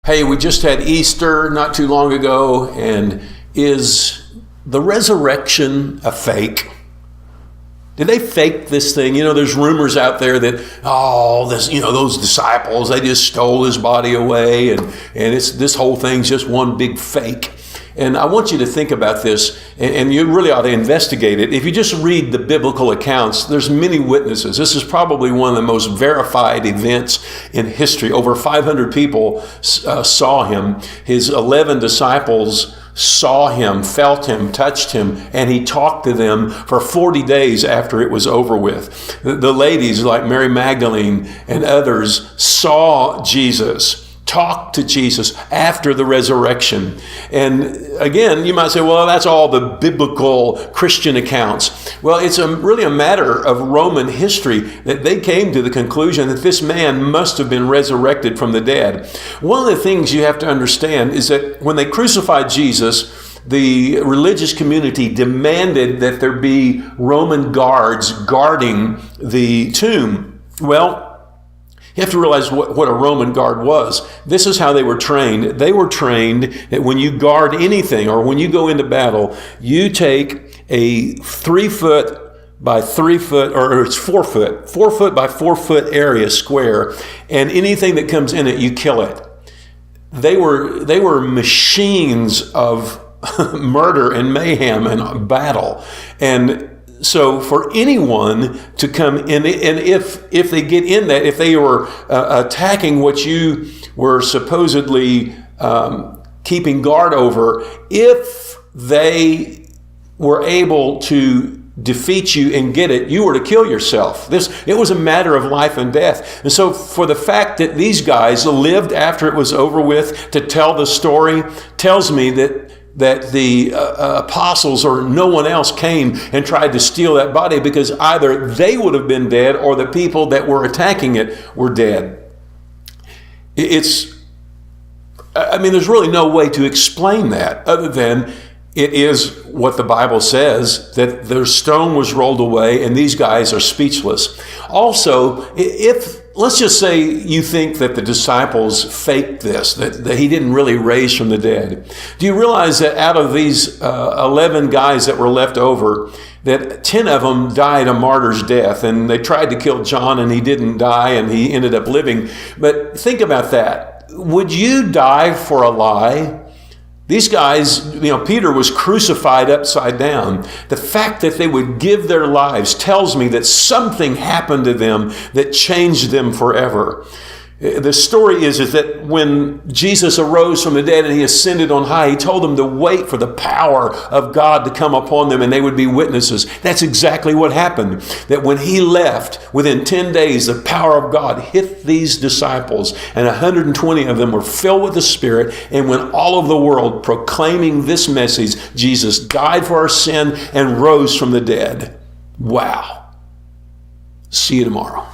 Hey, we just had Easter not too long ago, and is the resurrection a fake? Did they fake this thing? There's rumors out there that, those disciples, they just stole his body away, and this whole thing's just one big fake. And I want you to think about this, and you really ought to investigate it. If you just read the biblical accounts, there's many witnesses. This is probably one of the most verified events in history. Over 500 people saw him. His 11 disciples saw him, felt him, touched him, and he talked to them for 40 days after it was over with. The ladies like Mary Magdalene and others saw Jesus, talked to Jesus after the resurrection. And again, you might say, well, that's all the biblical Christian accounts. Well, it's really a matter of Roman history that they came to the conclusion that this man must have been resurrected from the dead. One of the things you have to understand is that when they crucified Jesus, the religious community demanded that there be Roman guards guarding the tomb. Well, you have to realize what a Roman guard was. This is how they were trained. They were trained that when you guard anything or when you go into battle, you take a 3 foot by 3 foot, or it's 4 foot by 4 foot area square, and anything that comes in it, you kill it. They were machines of murder and mayhem and battle. And so for anyone to come in, and if they get in that, if they were attacking what you were supposedly keeping guard over, if they were able to defeat you and get it, you were to kill yourself. It was a matter of life and death. And so for the fact that these guys lived after it was over with to tell the story tells me that the apostles or no one else came and tried to steal that body, because either they would have been dead or the people that were attacking it were dead. There's really no way to explain that other than it is what the Bible says, that their stone was rolled away and these guys are speechless. Also, let's just say you think that the disciples faked this, that he didn't really raise from the dead. Do you realize that out of these 11 guys that were left over, that 10 of them died a martyr's death, and they tried to kill John and he didn't die and he ended up living? But think about that. Would you die for a lie? These guys, Peter was crucified upside down. The fact that they would give their lives tells me that something happened to them that changed them forever. The story is that when Jesus arose from the dead and he ascended on high, he told them to wait for the power of God to come upon them and they would be witnesses. That's exactly what happened. That when he left, within 10 days, the power of God hit these disciples, and 120 of them were filled with the Spirit and went all over the world proclaiming this message: Jesus died for our sin and rose from the dead. Wow. See you tomorrow.